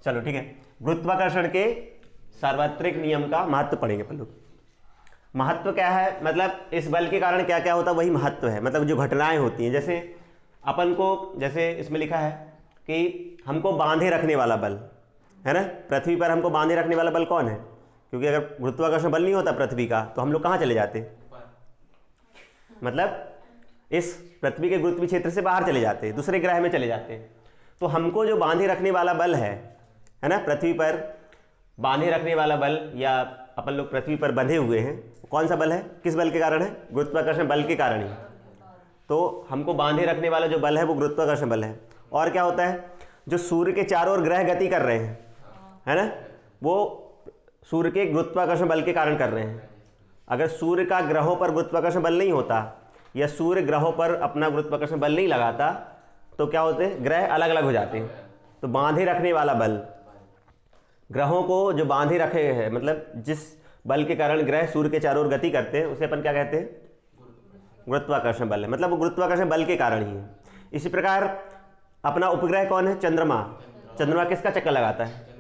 चलो ठीक है, गुरुत्वाकर्षण के सार्वत्रिक नियम का महत्व पढ़ेंगे अपन लोग। महत्व क्या है, मतलब इस बल के कारण क्या क्या होता है, वही महत्व है। मतलब जो घटनाएं होती हैं, जैसे अपन को, जैसे इसमें लिखा है कि हमको बांधे रखने वाला बल है ना, पृथ्वी पर हमको बांधे रखने वाला बल कौन है? क्योंकि अगर गुरुत्वाकर्षण बल नहीं होता पृथ्वी का तो हम लोग कहाँ चले जाते? मतलब इस पृथ्वी के गुरुत्वीय क्षेत्र से बाहर चले जाते हैं, दूसरे ग्रह में चले जाते हैं। तो हमको जो बांधे रखने वाला बल है ना, पृथ्वी पर बांधे रखने वाला बल, या अपन लोग पृथ्वी पर बंधे हुए हैं, कौन सा बल है, किस बल के कारण है? गुरुत्वाकर्षण बल के कारण ही। तो हमको बांधे रखने वाला जो बल है वो गुरुत्वाकर्षण बल है। और क्या होता है, जो सूर्य के चारों ओर ग्रह गति कर रहे हैं है ना, वो सूर्य के गुरुत्वाकर्षण बल के कारण कर रहे हैं। अगर सूर्य का ग्रहों पर गुरुत्वाकर्षण बल नहीं होता, या सूर्य ग्रहों पर अपना गुरुत्वाकर्षण बल नहीं लगाता, तो क्या होते, ग्रह अलग अलग हो जाते हैं। तो बांधे रखने वाला बल, ग्रहों को जो बांधे रखे हैं, मतलब जिस बल के कारण ग्रह सूर्य के चारों ओर गति करते हैं, उसे अपन क्या कहते हैं? गुरुत्वाकर्षण बल है। मतलब वो गुरुत्वाकर्षण बल के कारण ही है। इसी प्रकार अपना उपग्रह कौन है? चंद्रमा। चंद्रमा किसका चक्कर लगाता है?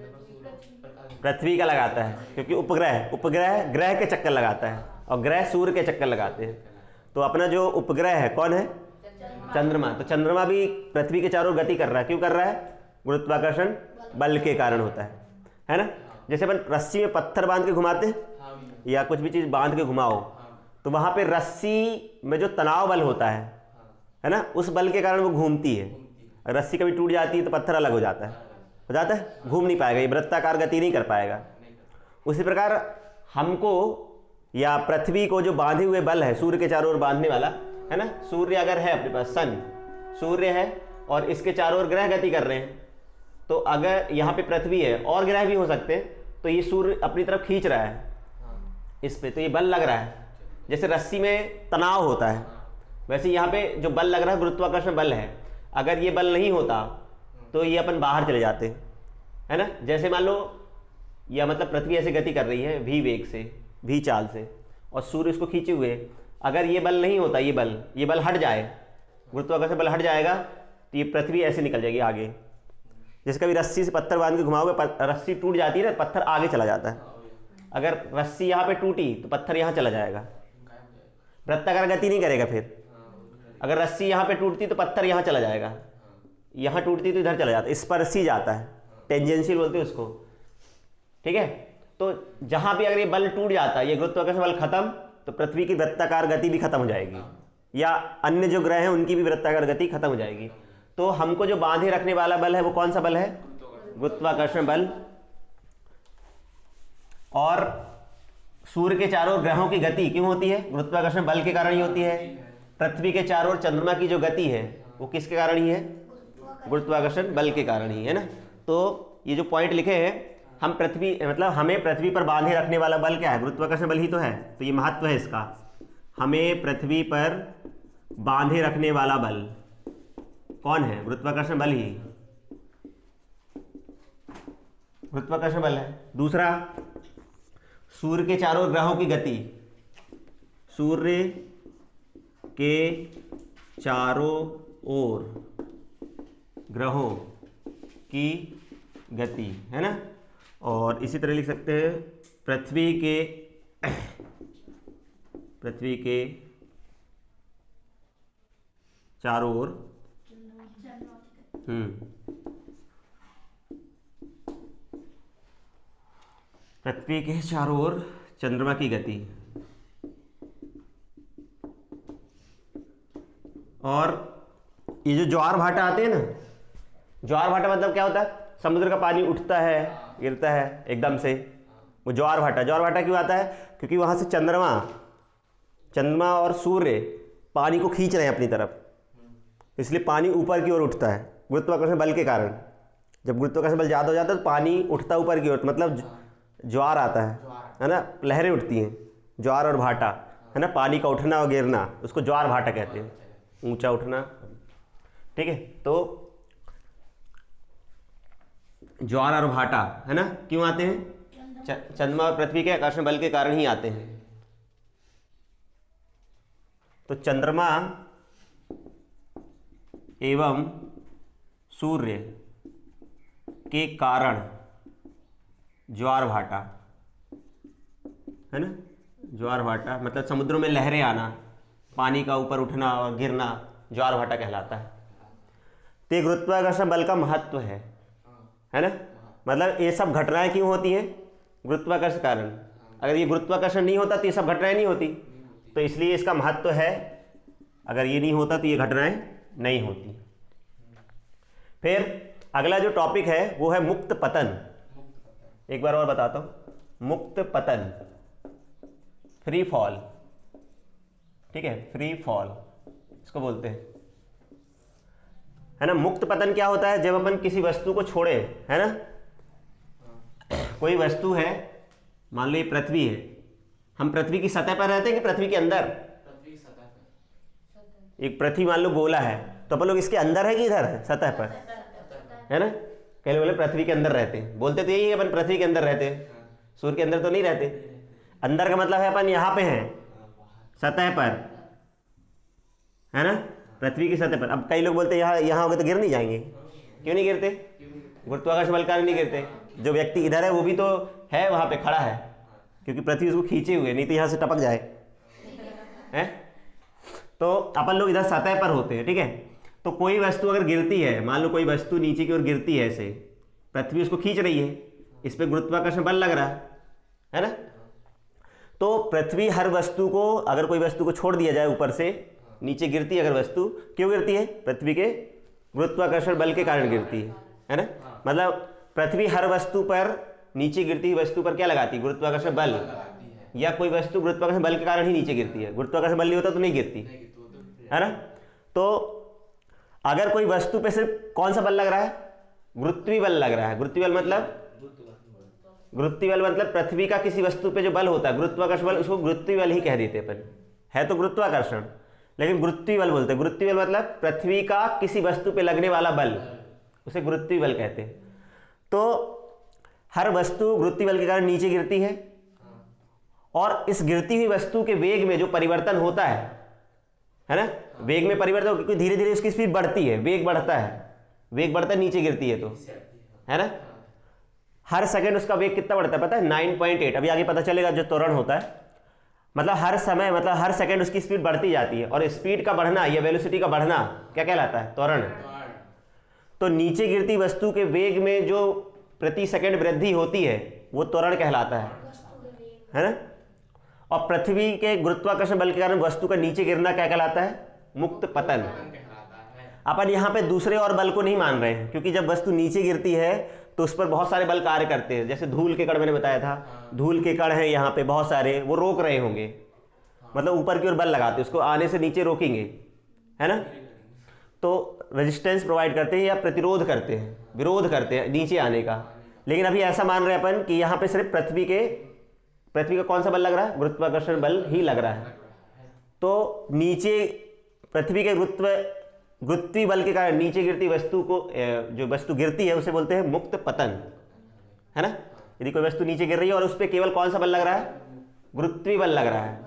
पृथ्वी का लगाता है, क्योंकि उपग्रह उपग्रह ग्रह के चक्कर लगाता है और ग्रह सूर्य के चक्कर लगाते हैं। तो अपना जो उपग्रह है कौन है? चंद्रमा। तो चंद्रमा भी पृथ्वी के चारों ओर गति कर रहा है। क्यों कर रहा है? गुरुत्वाकर्षण बल के कारण होता है ना। जैसे अपन रस्सी में पत्थर बांध के घुमाते हैं, या कुछ भी चीज बांध के घुमाओ, तो वहां पे रस्सी में जो तनाव बल होता है ना, उस बल के कारण वो घूमती है। रस्सी कभी टूट जाती है तो पत्थर अलग हो जाता है, घूम नहीं पाएगा, ये वृत्ताकार गति नहीं कर पाएगा। उसी प्रकार हमको या पृथ्वी को जो बांधे हुए बल है, सूर्य के चारों ओर बांधने वाला है ना, सूर्य अगर है अपने पास, सन सूर्य है और इसके चारों ओर ग्रह गति कर रहे हैं, तो अगर यहाँ पे पृथ्वी है और ग्रह भी हो सकते हैं, तो ये सूर्य अपनी तरफ खींच रहा है इस पे, तो ये बल लग रहा है। जैसे रस्सी में तनाव होता है, वैसे यहाँ पे जो बल लग रहा है गुरुत्वाकर्षण बल है। अगर ये बल नहीं होता तो ये अपन बाहर चले जाते है ना। जैसे मान लो, या मतलब पृथ्वी ऐसे गति कर रही है v वेग से, v चाल से, और सूर्य इसको खींचे हुए, अगर ये बल नहीं होता, ये बल हट जाए, गुरुत्वाकर्षण बल हट जाएगा, तो ये पृथ्वी ऐसे निकल जाएगी आगे। जैसे कभी रस्सी से पत्थर बांध के घुमाओगे, रस्सी टूट जाती है ना, पत्थर आगे चला जाता है। अगर रस्सी यहाँ पे टूटी तो पत्थर यहाँ चला जाएगा, वृत्ताकार गति नहीं करेगा। फिर अगर रस्सी यहाँ पे टूटती तो पत्थर यहाँ चला जाएगा, यहाँ टूटती तो इधर चला जाता है, स्पर्शी जाता है, टेंजेंशियल बोलते हैं उसको, ठीक है। तो जहां भी अगर ये बल टूट जाता है, ये गुरुत्वाकर्षण बल खत्म, तो पृथ्वी की वृत्ताकार गति भी खत्म हो जाएगी, या अन्य जो ग्रह हैं उनकी भी वृत्ताकार गति खत्म हो जाएगी। तो हमको जो बांधे रखने वाला बल है वो कौन सा बल है? गुरुत्वाकर्षण बल। और सूर्य के चारों ओर ग्रहों की गति क्यों होती है? गुरुत्वाकर्षण बल के कारण ही होती है। पृथ्वी के चारों ओर चंद्रमा की जो गति है वो किसके कारण ही है? गुरुत्वाकर्षण बल के कारण ही है ना। तो ये जो पॉइंट लिखे हैं, हम पृथ्वी, मतलब हमें पृथ्वी पर बांधे रखने वाला बल क्या है? गुरुत्वाकर्षण बल ही तो है। तो ये महत्व है इसका, हमें पृथ्वी पर बांधे रखने वाला बल कौन है? गुरुत्वाकर्षण बल ही, गुरुत्वाकर्षण बल है। दूसरा, सूर्य के चारों ग्रहों की गति, सूर्य के चारों ओर ग्रहों की गति है ना। और इसी तरह लिख सकते हैं पृथ्वी के चारों ओर पृथ्वी के चारों ओर चंद्रमा की गति। और ये जो ज्वार भाटा आते हैं ना, ज्वार भाटा मतलब क्या होता है? समुद्र का पानी उठता है, गिरता है एकदम से, वो ज्वार भाटा। ज्वार भाटा क्यों आता है? क्योंकि वहां से चंद्रमा और सूर्य पानी को खींच रहे हैं अपनी तरफ, इसलिए पानी ऊपर की ओर उठता है गुरुत्वाकर्षण बल के कारण। जब गुरुत्वाकर्षण बल ज़्यादा हो जाता है तो पानी उठता ऊपर की ओर, मतलब ज्वार आता है ना, लहरें उठती हैं, ज्वार और भाटा है ना, पानी का उठना और गिरना, उसको ज्वार भाटा कहते हैं, ऊंचा उठना, ठीक है। तो ज्वार और भाटा है ना क्यों आते हैं? चंद्रमा और पृथ्वी के आकर्षण बल के कारण ही आते हैं। तो चंद्रमा एवं सूर्य के कारण ज्वार भाटा, है ना, ज्वार भाटा मतलब समुद्रों में लहरें आना, पानी का ऊपर उठना और गिरना ज्वार भाटा कहलाता है। तो ये गुरुत्वाकर्षण बल का महत्व है ना। मतलब ये सब घटनाएं क्यों होती हैं? गुरुत्वाकर्षण कारण। अगर ये गुरुत्वाकर्षण नहीं होता तो ये सब घटनाएं नहीं होती, तो इसलिए इसका महत्व है। अगर ये नहीं होता तो ये घटनाएं नहीं होती। फिर अगला जो टॉपिक है वो है मुक्त पतन। एक बार और बताता हूं, मुक्त पतन, फ्री फॉल, ठीक है, फ्री फॉल इसको बोलते हैं, है ना। मुक्त पतन क्या होता है? जब अपन किसी वस्तु को छोड़े, है ना, कोई वस्तु है, मान लो ये पृथ्वी है, हम पृथ्वी की सतह पर रहते हैं कि पृथ्वी के अंदर? पृथ्वी की सतह पर। एक पृथ्वी मान लो गोला है, तो अपन लोग इसके अंदर है कि इधर है, सतह पर, है ना। कई लोग बोले पृथ्वी के अंदर रहते हैं, बोलते तो यही है अपन पृथ्वी के अंदर रहते हैं, सूर्य के अंदर तो नहीं रहते। अंदर का मतलब है अपन यहाँ पे हैं, सतह पर, है ना, पृथ्वी की सतह पर। अब कई लोग बोलते हैं यहाँ हो गए तो गिर नहीं जाएंगे। क्यों नहीं गिरते? गुरुत्वाकर्षण बल कारण नहीं गिरते। जो व्यक्ति इधर है वो भी तो है वहाँ पे खड़ा है, क्योंकि पृथ्वी उसको खींचे हुए, नहीं तो यहाँ से टपक जाए, है। तो अपन लोग इधर सतह पर होते हैं, ठीक है। तो कोई वस्तु अगर गिरती है, मान लो कोई वस्तु नीचे की ओर गिरती है, ऐसे पृथ्वी उसको खींच रही है, इस पर गुरुत्वाकर्षण बल लग रहा है ना। तो पृथ्वी हर वस्तु को, अगर कोई वस्तु को छोड़ दिया जाए ऊपर से, नीचे गिरती है अगर वस्तु, क्यों गिरती है? पृथ्वी के गुरुत्वाकर्षण बल के कारण गिरती है ना। मतलब पृथ्वी हर वस्तु पर, नीचे गिरती हुई वस्तु पर क्या लगाती है? गुरुत्वाकर्षण बल। या कोई वस्तु गुरुत्वाकर्षण बल के कारण ही नीचे गिरती है, गुरुत्वाकर्षण बल नहीं होता तो नहीं गिरती, है ना। तो अगर कोई वस्तु पे सिर्फ कौन सा बल लग रहा है? गुरुत्वीय बल लग रहा है। गुरुत्वीय बल मतलब, गुरुत्वीय बल मतलब पृथ्वी का किसी वस्तु पे जो बल होता है, गुरुत्वाकर्षण बल, उसको गुरुत्वीय बल ही कह देते अपन। है तो गुरुत्वाकर्षण, लेकिन गुरुत्वीय बल बोलते हैं। गुरुत्वीय बल मतलब पृथ्वी का किसी वस्तु पे लगने वाला बल, उसे गुरुत्वीय बल कहते हैं। तो हर वस्तु गुरुत्वीय बल के कारण नीचे गिरती है, और इस गिरती हुई वस्तु के वेग में जो परिवर्तन होता है ना, वेग में परिवर्तन, क्योंकि धीरे धीरे उसकी स्पीड बढ़ती है, वेग बढ़ता है, वेग बढ़ता है, नीचे गिरती है तो, है ना। हर सेकंड उसका वेग कितना बढ़ता है पता है? 9.8। अभी आगे पता चलेगा जो त्वरण होता है। मतलब हर समय, मतलब हर सेकंड उसकी स्पीड बढ़ती जाती है, और स्पीड का बढ़ना या वेलोसिटी का बढ़ना क्या कहलाता है? त्वरण। तो नीचे गिरती वस्तु के वेग में जो प्रति सेकंड वृद्धि होती है वो त्वरण कहलाता है ना। और पृथ्वी के गुरुत्वाकर्षण बल के कारण वस्तु का नीचे गिरना क्या कहलाता है? मुक्त पतन। अपन यहाँ पे दूसरे और बल को नहीं मान रहे हैं, क्योंकि जब वस्तु नीचे गिरती है तो उस पर बहुत सारे बल कार्य करते हैं। जैसे धूल के कण मैंने बताया था, धूल के कण हैं यहाँ पे बहुत सारे, वो रोक रहे होंगे, मतलब ऊपर की ओर बल लगाते, उसको आने से नीचे रोकेंगे, है ना। तो रेजिस्टेंस प्रोवाइड करते हैं या प्रतिरोध करते हैं, विरोध करते हैं नीचे आने का। लेकिन अभी ऐसा मान रहे हैं अपन कि यहाँ पे सिर्फ पृथ्वी का कौन सा बल लग रहा है? गुरुत्वाकर्षण बल ही लग रहा है। तो नीचे पृथ्वी के गुरुत्वीय बल के कारण नीचे गिरती वस्तु को, जो वस्तु गिरती है उसे बोलते हैं मुक्त पतन, है ना। यदि कोई वस्तु नीचे गिर रही है और उस पर केवल कौन सा बल लग रहा है? गुरुत्वीय बल लग रहा है,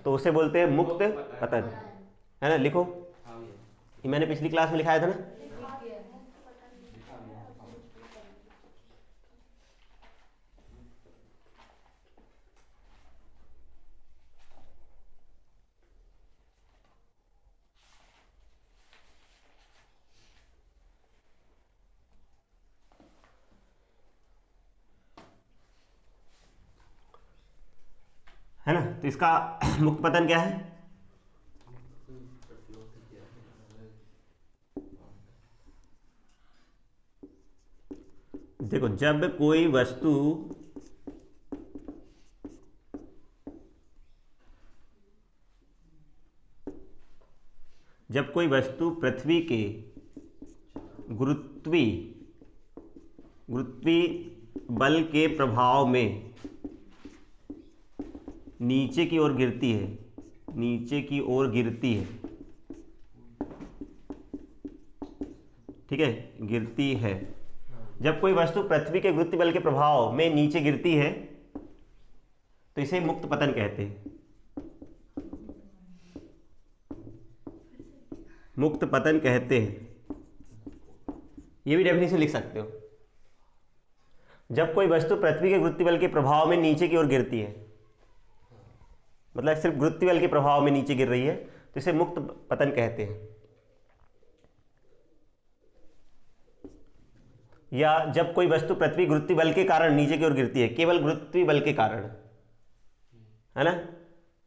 तो उसे बोलते हैं मुक्त पतन, है ना। लिखो, ये मैंने पिछली क्लास में लिखाया था ना। है ना। तो इसका मुक्त पतन क्या है? देखो, जब कोई वस्तु पृथ्वी के गुरुत्वीय बल के प्रभाव में नीचे की ओर गिरती है, ठीक है, गिरती है। जब कोई वस्तु पृथ्वी के गुरुत्वीय बल के प्रभाव में नीचे गिरती है तो इसे मुक्त पतन कहते हैं। मुक्त पतन कहते हैं। ये भी डेफिनेशन लिख सकते हो, जब कोई वस्तु पृथ्वी के गुरुत्वीय बल के प्रभाव में नीचे की ओर गिरती है, मतलब सिर्फ गुरुत्वीय बल के प्रभाव में नीचे गिर रही है, तो इसे मुक्त पतन कहते हैं। या जब कोई वस्तु पृथ्वी गुरुत्वीय बल के कारण नीचे की ओर गिरती है, केवल गुरुत्वीय बल के कारण, है ना,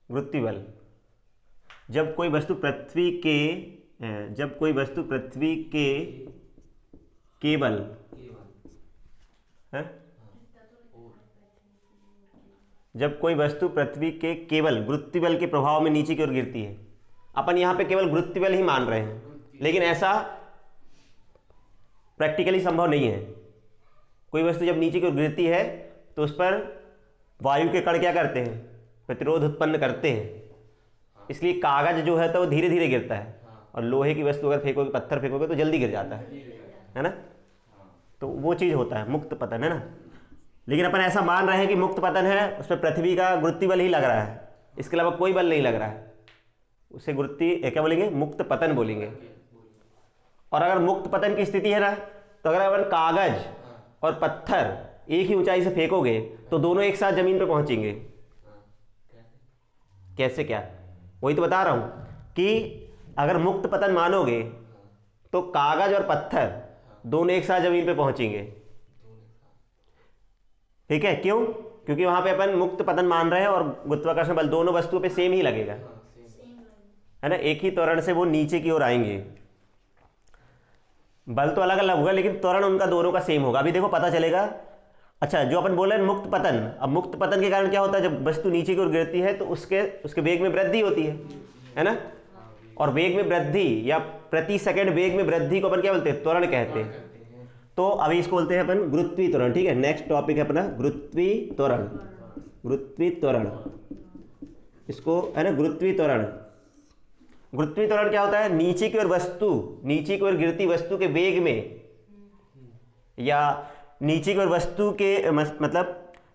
गुरुत्वीय बल। जब कोई वस्तु पृथ्वी के केवल है, जब कोई वस्तु पृथ्वी के केवल गुरुत्वीय बल के प्रभाव में नीचे की ओर गिरती है, अपन यहां पे केवल गुरुत्वीय बल ही मान रहे हैं, लेकिन ऐसा प्रैक्टिकली संभव नहीं है। कोई वस्तु जब नीचे की ओर गिरती है तो उस पर वायु के कण क्या करते हैं, प्रतिरोध उत्पन्न करते हैं, इसलिए कागज जो है तो वो धीरे धीरे गिरता है, और लोहे की वस्तु अगर फेंकोगे, पत्थर फेंकोगे तो जल्दी गिर जाता है ना। तो वो चीज़ होता है मुक्त पतन, है ना। लेकिन अपन ऐसा मान रहे हैं कि मुक्त पतन है, उस पर पृथ्वी का गुरुत्वीय बल ही लग रहा है, इसके अलावा कोई बल नहीं लग रहा है, उसे गुरुत्वीय क्या बोलेंगे, मुक्त पतन बोलेंगे। और अगर मुक्त पतन की स्थिति है ना, तो अगर अपन कागज और पत्थर एक ही ऊंचाई से फेंकोगे तो दोनों एक साथ जमीन पे पहुंचेंगे। कैसे, क्या, वही तो बता रहा हूं कि अगर मुक्त पतन मानोगे तो कागज और पत्थर दोनों एक साथ जमीन पे पहुंचेंगे। ठीक है, क्यों? क्योंकि वहां पे अपन मुक्त पतन मान रहे हैं और गुरुत्वाकर्षण बल दोनों वस्तुओं पे सेम ही लगेगा, है ना, एक ही त्वरण से वो नीचे की ओर आएंगे। बल तो अलग अलग होगा लेकिन त्वरण उनका दोनों का सेम होगा। अभी देखो पता चलेगा। अच्छा, जो अपन बोल रहे हैं मुक्त पतन, अब मुक्त पतन के कारण क्या होता है, जब वस्तु नीचे की ओर गिरती है तो उसके वेग में वृद्धि होती है ना। और वेग में वृद्धि या प्रति सेकंड वेग में वृद्धि को अपन क्या बोलते हैं, त्वरण कहते हैं। तो अभी इसको बोलते हैं अपन गुरुत्वीय त्वरण। ठीक है, नेक्स्ट टॉपिक है अपना गुरुत्वीय त्वरण। गुरुत्वीय त्वरण, इसको है ना गुरुत्वीय त्वरण। गुरुत्वीय त्वरण क्या होता है, नीचे की ओर गिरती वस्तु के वेग में, या नीचे की ओर वस्तु के मतलब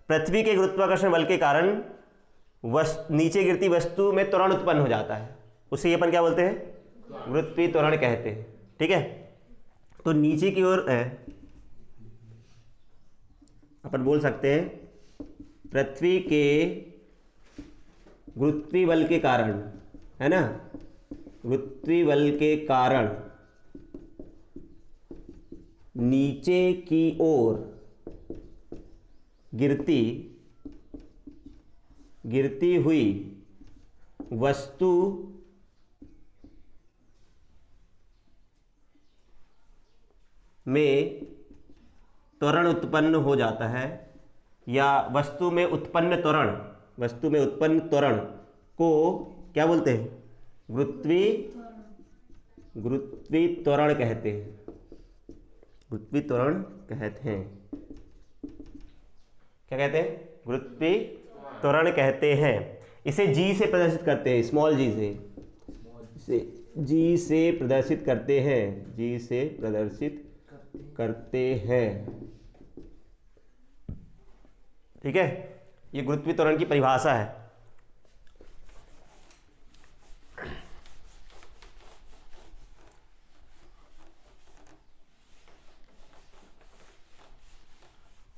पृथ्वी के गुरुत्वाकर्षण बल के कारण नीचे गिरती वस्तु में त्वरण उत्पन्न हो जाता है, उसे अपन क्या बोलते हैं, गुरुत्वीय त्वरण कहते हैं। ठीक है, तो नीचे की ओर अपन बोल सकते हैं पृथ्वी के गुरुत्वीय बल के कारण, है ना, गुरुत्वीय बल के कारण नीचे की ओर गिरती हुई वस्तु में त्वरण उत्पन्न हो जाता है, या वस्तु में उत्पन्न त्वरण को क्या बोलते हैं, गुरुत्वीय त्वरण कहते हैं। गुरुत्वीय त्वरण कहते हैं, क्या कहते हैं, गुरुत्वीय त्वरण कहते हैं। इसे जी से प्रदर्शित करते हैं, स्मॉल जी से, जी से प्रदर्शित करते हैं, जी से प्रदर्शित करते हैं। ठीक है, ये गुरुत्वीय त्वरण की परिभाषा है।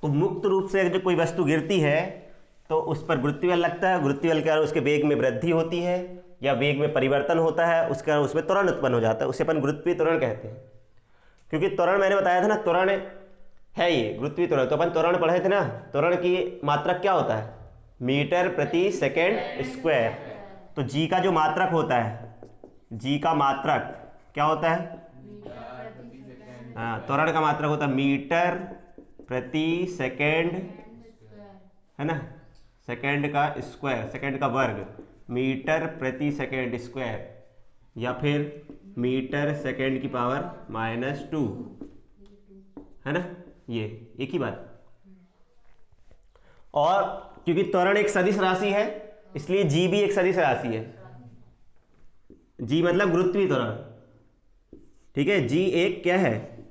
तो मुक्त रूप से जब कोई वस्तु गिरती है तो उस पर गुरुत्वीय बल लगता है, गुरुत्वीय बल के कारण उसके वेग में वृद्धि होती है या वेग में परिवर्तन होता है, उसके कारण उसमें त्वरण उत्पन्न हो जाता है, उसे अपन गुरुत्वीय त्वरण कहते हैं। क्योंकि त्वरण मैंने बताया था ना, त्वरण है ये गुरुत्वीय त्वरण। तो अपन त्वरण पढ़े थे ना, त्वरण की मात्रक क्या होता है, मीटर प्रति सेकेंड स्क्वायर। तो जी का जो मात्रक होता है, जी का मात्रक क्या होता है, हाँ, त्वरण का मात्रक होता है मीटर प्रति सेकेंड, है ना, सेकेंड का स्क्वायर, सेकेंड का वर्ग, मीटर प्रति सेकेंड स्क्वायर, या फिर मीटर सेकेंड की पावर -2, है ना, ये एक ही बात। और क्योंकि त्वरण एक सदिश राशि है इसलिए जी भी एक सदिश राशि है। जी मतलब गुरुत्वीय त्वरण। ठीक है, जी एक क्या है,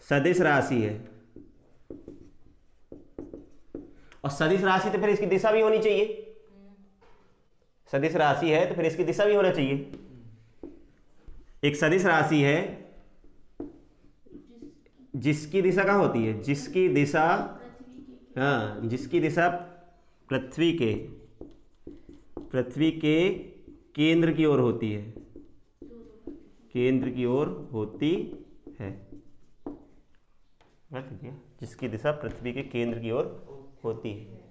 सदिश राशि है। और सदिश राशि तो फिर इसकी दिशा भी होनी चाहिए, सदिश राशि है तो फिर इसकी दिशा भी होना चाहिए। एक सदिश राशि है जिसकी दिशा कहाँ होती है, जिसकी दिशा, हाँ, जिसकी दिशा पृथ्वी के केंद्र की ओर होती है, केंद्र की ओर होती है, जिसकी दिशा पृथ्वी के केंद्र की ओर होती है।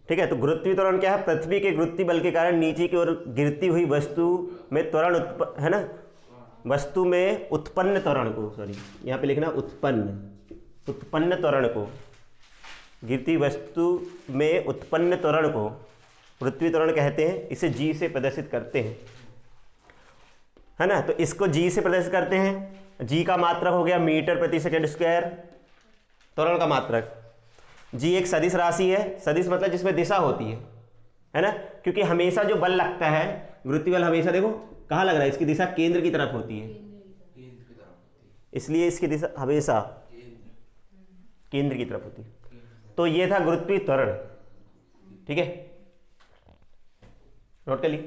ठीक है, तो गुरुत्वीय त्वरण क्या है, पृथ्वी के गुरुत्वीय बल के कारण नीचे की ओर गिरती हुई वस्तु में त्वरण है ना, वस्तु में उत्पन्न त्वरण को, सॉरी यहाँ पे लिखना उत्पन्न त्वरण को, गिरती वस्तु में उत्पन्न त्वरण को गुरुत्वीय त्वरण कहते हैं। इसे जी से प्रदर्शित करते हैं, है ना। तो इसको जी से प्रदर्शित करते हैं। जी का मात्रक हो गया मीटर प्रति सेकंड स्क्वायर, त्वरण का मात्रक। जी एक सदिश राशि है, सदिश मतलब जिसमें दिशा होती है ना, क्योंकि हमेशा जो बल लगता है, गुरुत्वीय बल हमेशा देखो कहाँ लग रहा है, इसकी दिशा केंद्र की तरफ होती है, इसलिए इसकी दिशा हमेशा केंद्र की तरफ होती है। तो ये था गुरुत्वीय त्वरण। ठीक है, नोट कर ली।